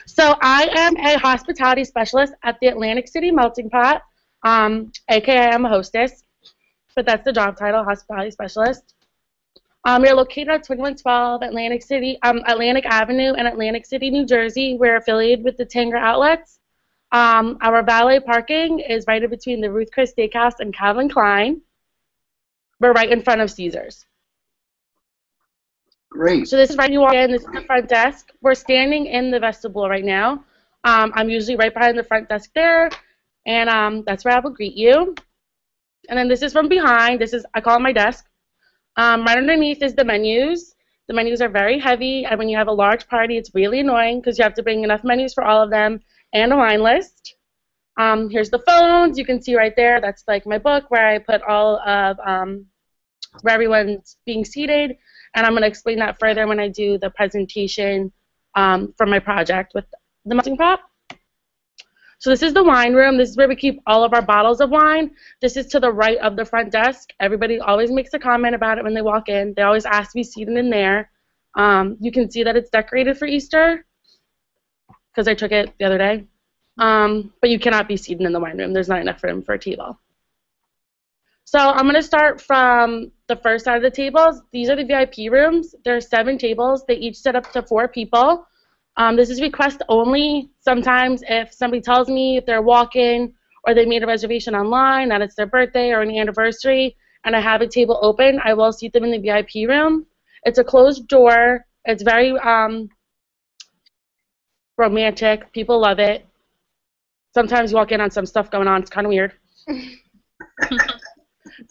So I am a hospitality specialist at the Atlantic City Melting Pot, aka I'm a hostess, but that's the job title, hospitality specialist. We're located at 2112 Atlantic Avenue in Atlantic City, New Jersey. We're affiliated with the Tanger Outlets. Our valet parking is right in between the Ruth Chris Steakhouse and Calvin Klein. We're right in front of Caesars. Great. So this is right when you walk in. This is the front desk. We're standing in the vestibule right now. I'm usually right behind the front desk there, and that's where I will greet you. And then this is from behind. I call it my desk. Right underneath is the menus. The menus are very heavy, and when you have a large party, it's really annoying because you have to bring enough menus for all of them and a wine list. Here's the phones. You can see right there. That's like my book where I put all of where everyone's being seated, and I'm going to explain that further when I do the presentation for my project with the melting pot. So this is the wine room. This is where we keep all of our bottles of wine. This is to the right of the front desk. Everybody always makes a comment about it when they walk in. They always ask to be seated in there. You can see that it's decorated for Easter because I took it the other day. But you cannot be seated in the wine room. There's not enough room for a table. So I'm going to start from the first side of the tables. These are the VIP rooms. There are 7 tables. They each set up to 4 people. This is request only. Sometimes if somebody tells me if they're walk-in or they made a reservation online, that it's their birthday or an anniversary, and I have a table open, I will seat them in the VIP room. It's a closed door. It's very romantic. People love it. Sometimes you walk in on some stuff going on. It's kind of weird.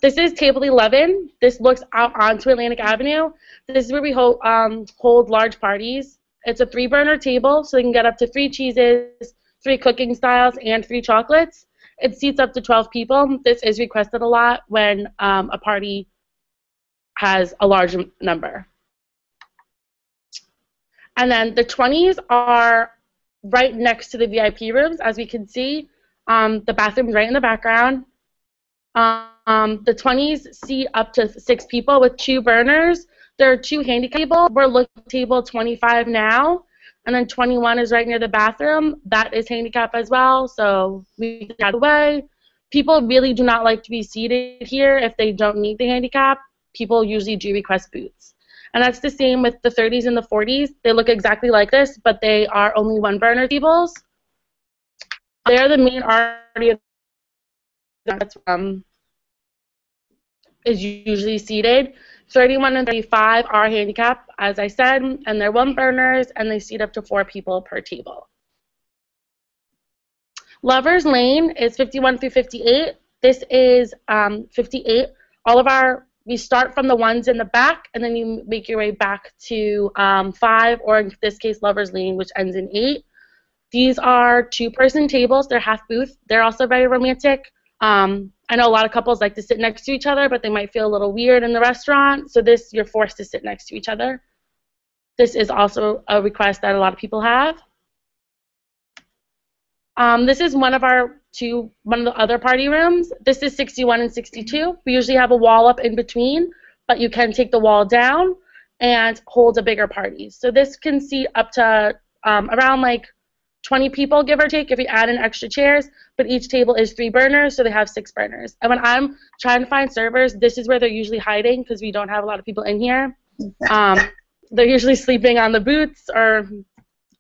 This is table 11. This looks out onto Atlantic Avenue. This is where we hold large parties. It's a 3-burner table, so you can get up to 3 cheeses, 3 cooking styles, and 3 chocolates. It seats up to 12 people. This is requested a lot when a party has a large number. And then the 20s are right next to the VIP rooms, as we can see. The bathroom's right in the background. The 20s seat up to 6 people with 2 burners. There are 2 handicap tables. We're looking at table 25 now, and then 21 is right near the bathroom. That is handicap as well, so we get out of the way. People really do not like to be seated here if they don't need the handicap. People usually do request booths. And that's the same with the 30s and the 40s. They look exactly like this, but they are only 1-burner tables. They're the main artery of that's is usually seated. 31 and 35 are handicap, as I said, and they're 1-burners, and they seat up to 4 people per table. Lover's Lane is 51 through 58. This is 58. We start from the ones in the back, and then you make your way back to 5, or in this case, Lover's Lane, which ends in 8. These are 2-person tables. They're half booth. They're also very romantic. I know a lot of couples like to sit next to each other, but they might feel a little weird in the restaurant, so you're forced to sit next to each other. This is also a request that a lot of people have. This is one of the other party rooms. This is 61 and 62. We usually have a wall up in between, but you can take the wall down and hold a bigger party. So this can seat up to around like 20 people, give or take, if you add in extra chairs, but each table is 3 burners, so they have 6 burners. And when I'm trying to find servers, this is where they're usually hiding because we don't have a lot of people in here. They're usually sleeping on the booths or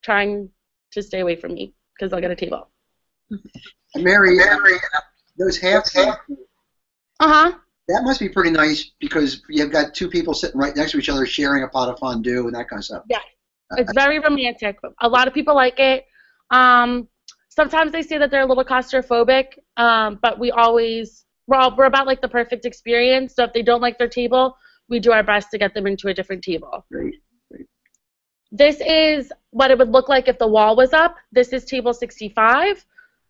trying to stay away from me because they'll get a table. Mary, those half seats, that must be pretty nice because you've got 2 people sitting right next to each other sharing a pot of fondue and that kind of stuff. Yeah, it's very romantic. A lot of people like it. Sometimes they say that they're a little claustrophobic, but we're about like the perfect experience. So if they don't like their table, we do our best to get them into a different table. Great. This is what it would look like if the wall was up. This is table 65.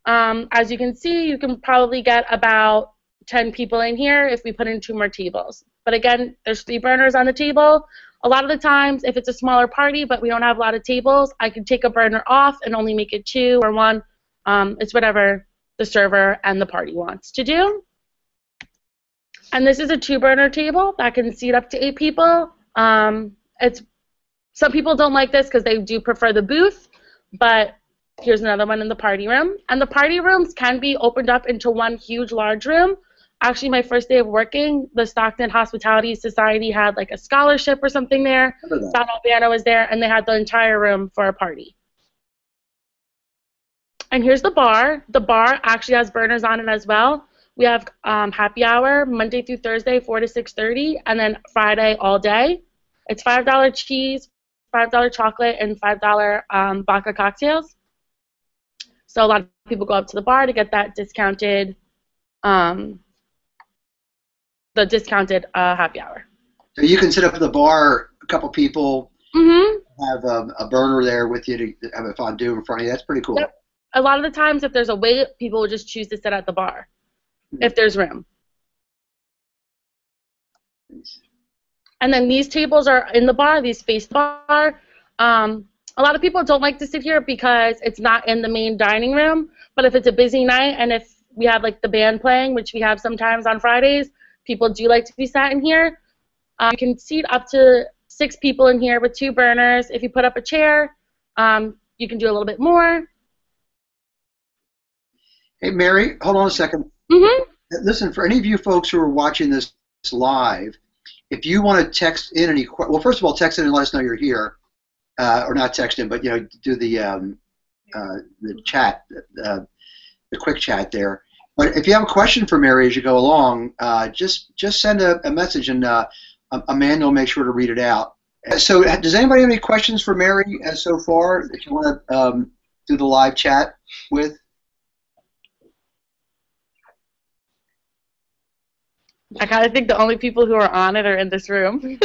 As you can see, you can probably get about 10 people in here if we put in 2 more tables. But again, there's 3 burners on the table. A lot of the times, if it's a smaller party but we don't have a lot of tables, I can take a burner off and only make it 2 or 1. It's whatever the server and the party wants to do. And this is a 2-burner table that can seat up to 8 people. Some people don't like this because they do prefer the booth, but here's another one in the party room. And the party rooms can be opened up into one huge, large room. Actually, my first day of working, the Stockton Hospitality Society had like a scholarship or something there. Don Albano was there, and they had the entire room for a party. And here's the bar. The bar actually has burners on it as well. We have happy hour Monday through Thursday, 4 to 6:30, and then Friday all day. It's $5 cheese, $5 chocolate, and $5 vodka cocktails. So a lot of people go up to the bar to get that discounted, happy hour. So you can sit up at the bar, a couple people, have a burner there with you to have a fondue in front of you. That's pretty cool. Yep. A lot of the times, if there's a wait, people will just choose to sit at the bar, if there's room. And then these tables are in the bar, these face the bar. A lot of people don't like to sit here because it's not in the main dining room, but if it's a busy night and if we have like the band playing, which we have sometimes on Fridays, people do like to be sat in here. You can seat up to 6 people in here with 2 burners. If you put up a chair, you can do a little bit more. Hey, Mary, hold on a second. Listen, for any of you folks who are watching this live, if you want to text in any questions, well, first of all, text in and let us know you're here. Or not text in, but do the chat, the quick chat there. But if you have a question for Mary as you go along, just send a message, and Amanda will make sure to read it out. So, does anybody have any questions for Mary so far that you want to do the live chat with? I kind of think the only people who are on it are in this room.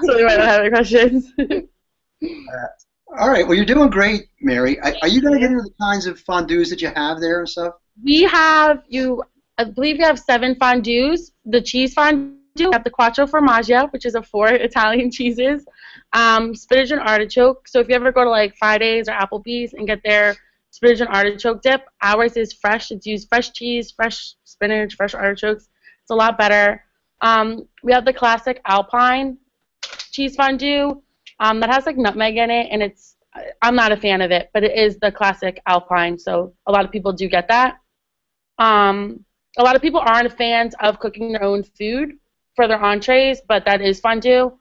So they might not have any questions. All right. Well, you're doing great, Mary. Are you going to get into the kinds of fondues that you have there and stuff? We have, I believe we have 7 fondues. The cheese fondue, we have the Quattro Formaggio, which is a 4 Italian cheeses. Spinach and artichoke. So if you ever go to like Fridays or Applebee's and get their spinach and artichoke dip, ours is fresh. It's used fresh cheese, fresh spinach, fresh artichokes. It's a lot better. We have the classic Alpine cheese fondue that has like nutmeg in it, and I'm not a fan of it, but it is the classic Alpine, so a lot of people do get that. A lot of people aren't fans of cooking their own food for their entrees, but that is fondue.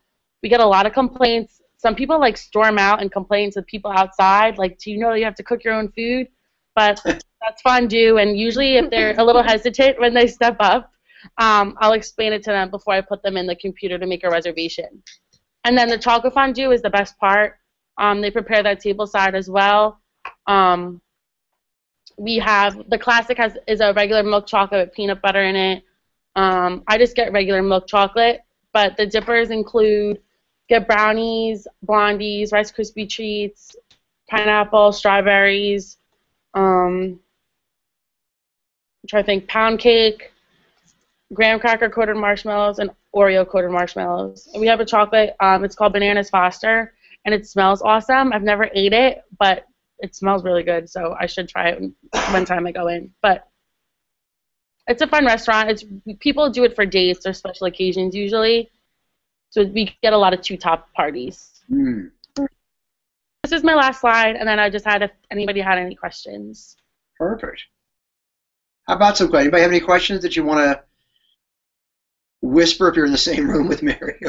We get a lot of complaints. Some people like storm out and complain to people outside, like, do you know you have to cook your own food? But that's fondue, and usually if they're a little hesitant when they step up, I'll explain it to them before I put them in the computer to make a reservation. And then the chocolate fondue is the best part. They prepare that tableside as well. We have, the classic is a regular milk chocolate with peanut butter in it. I just get regular milk chocolate, but the dippers include, get brownies, blondies, Rice Krispie treats, pineapple, strawberries, I'm trying to think, pound cake, graham cracker coated marshmallows, and Oreo coated marshmallows. And we have a chocolate, it's called Bananas Foster, and it smells awesome. I've never ate it, but it smells really good, so I should try it one time I go in. But it's a fun restaurant. People do it for dates or special occasions usually, so we get a lot of two-top parties. This is my last slide, and then I just had if anybody had any questions. Perfect. How about some questions? Anybody have any questions that you want to whisper if you're in the same room with Mary,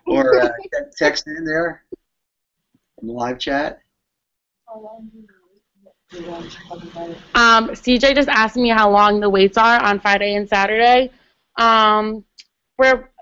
or text in there in the live chat? CJ just asked me how long the waits are on Friday and Saturday.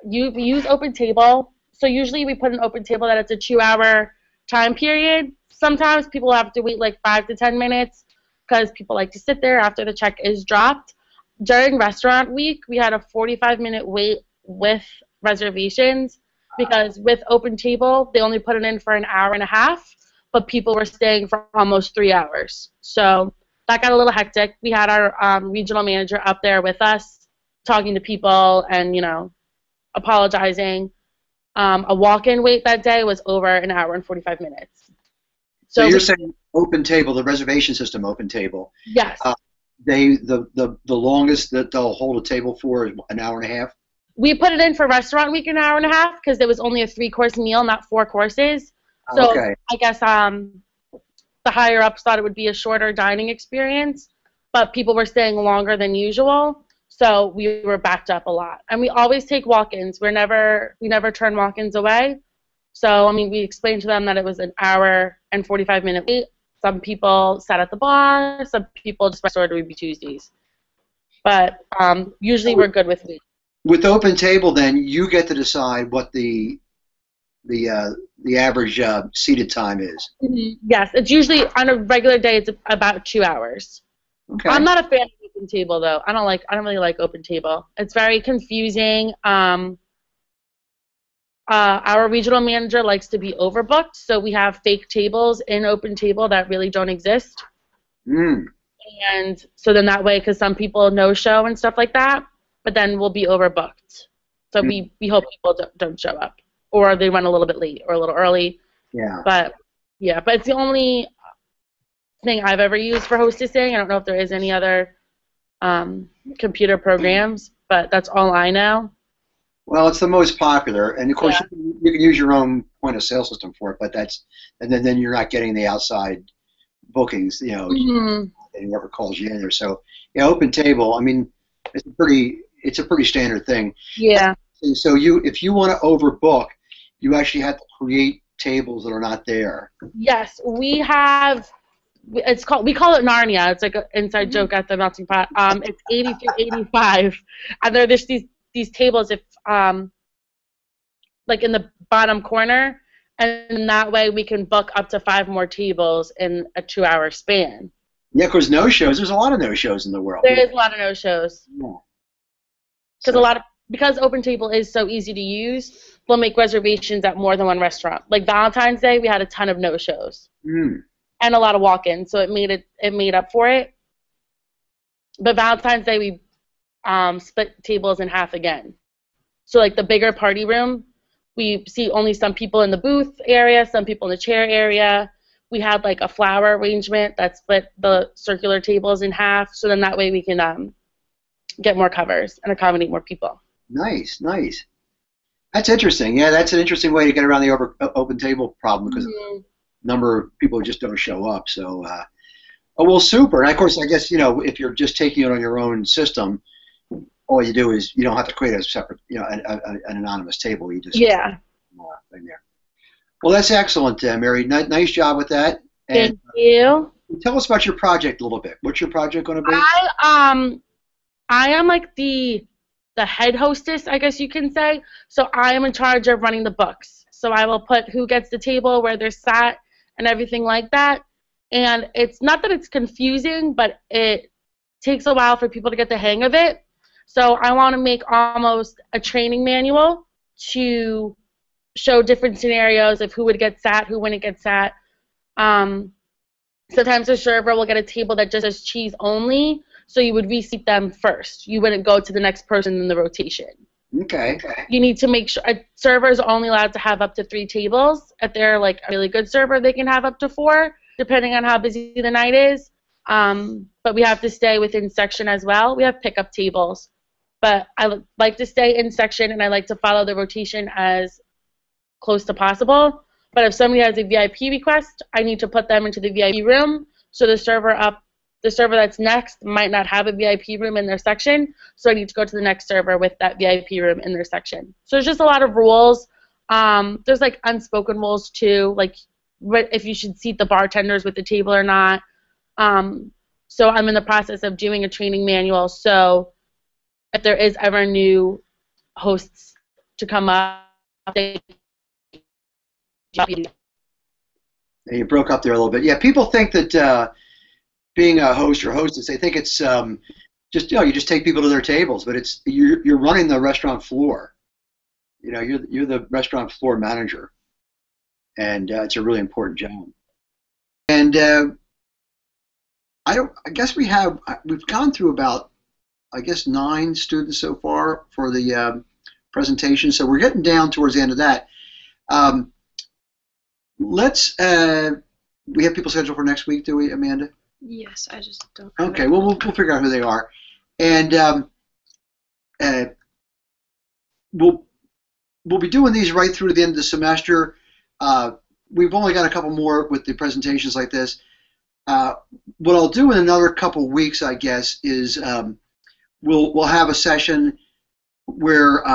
We use Open Table, so usually we put an Open Table that it's a 2-hour time period. Sometimes people have to wait like 5 to 10 minutes because people like to sit there after the check is dropped. During restaurant week, we had a 45-minute wait with reservations because with Open Table, they only put it in for an hour and a half, but people were staying for almost 3 hours. So that got a little hectic. We had our regional manager up there with us talking to people and, apologizing. A walk-in wait that day was over an hour and 45 minutes. So you're saying Open Table, the reservation system Open Table. Yes. The longest that they'll hold a table for is an hour and a half? We put it in for restaurant week an hour and a half because there was only a 3-course meal, not 4 courses. So Okay. I guess the higher ups thought it would be a shorter dining experience, but people were staying longer than usual. So we were backed up a lot. And we always take walk-ins. We never turn walk-ins away. So I mean, we explained to them that it was an hour and 45-minute wait. Some people sat at the bar. Some people just ordered Ruby Tuesdays. But usually we're good with wait. With Open Table, then you get to decide what the average seated time is. Yes, it's usually on a regular day. It's about 2 hours. Okay. I'm not a fan of Open Table though. I don't really like Open Table. It's very confusing. Our regional manager likes to be overbooked, so we have fake tables in Open Table that really don't exist. And so then that way, because some people no-show and stuff like that, but then we'll be overbooked. So we hope people don't show up, or they run a little bit late or a little early. Yeah. But it's the only thing I've ever used for hostessing. I don't know if there is any other computer programs, but that's all I know. Well, it's the most popular, and of course you can use your own point of sale system for it, but and then you're not getting the outside bookings, and whoever calls you in there. So Open Table, I mean, it's a pretty standard thing. Yeah. So if you want to overbook, you actually have to create tables that are not there. Yes, we have. We call it Narnia. It's like an inside joke at the Melting Pot. It's 80 through 85, and there's these tables if like in the bottom corner, and that way we can book up to 5 more tables in a 2-hour span. Yeah, because no-shows. There's a lot of no-shows in the world. There is a lot of no-shows. Yeah. Because Open Table is so easy to use, we'll make reservations at more than one restaurant. Like Valentine's Day, we had a ton of no-shows and a lot of walk-ins, so it made up for it. But Valentine's Day, we split tables in half again. So like the bigger party room, we see only some people in the booth area, some people in the chair area. We had like a flower arrangement that split the circular tables in half, so then that way we can get more covers and accommodate more people. Nice. That's interesting. Yeah, that's an interesting way to get around the Open Table problem because a number of people just don't show up. So, well, super. And of course, I guess if you're just taking it on your own system, all you do is you don't have to create a separate, an anonymous table. You just thing there. Well, that's excellent, Mary. Nice job with that. And, Thank you. Tell us about your project a little bit. What's your project going to be? I am like the head hostess, I guess you can say. So I am in charge of running the books. So I will put who gets the table, where they're sat, and everything like that. And it's not that it's confusing, but it takes a while for people to get the hang of it. So I want to make almost a training manual to show different scenarios of who would get sat, who wouldn't get sat. Sometimes a server will get a table that just says cheese only, so you would reseat them first. You wouldn't go to the next person in the rotation. Okay. You need to make sure a server is only allowed to have up to 3 tables. If they're like a really good server, they can have up to 4, depending on how busy the night is. But we have to stay within section as well. We have pickup tables, but I like to stay in section, and I like to follow the rotation as close to possible. But if somebody has a VIP request, I need to put them into the VIP room. So the server that's next might not have a VIP room in their section, so I need to go to the next server with that VIP room in their section. So there's just a lot of rules. There's like unspoken rules too, like if you should seat the bartenders with the table or not. So I'm in the process of doing a training manual, so if there is ever new hosts to come up, they You broke up there a little bit. Yeah, people think that being a host or hostess, they think it's just you just take people to their tables, but it's you're running the restaurant floor. You're the restaurant floor manager, and it's a really important job. And I guess we've gone through about 9 students so far for the presentation, so we're getting down towards the end of that. We have people scheduled for next week, do we, Amanda? Yes, I just don't. Okay, well, we'll figure out who they are, and we'll be doing these right through to the end of the semester. we've only got a couple more with the presentations like this. What I'll do in another couple weeks, I guess, is we'll have a session where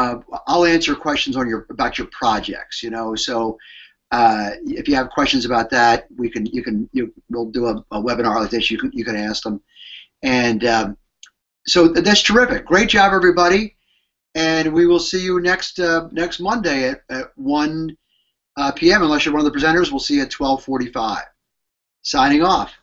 I'll answer questions on about your projects. So if you have questions about that, we'll do a webinar like this. You can ask them, and so that's terrific. Great job, everybody, and we will see you next Monday at 1 p.m. Unless you're one of the presenters, we'll see you at 12:45. Signing off.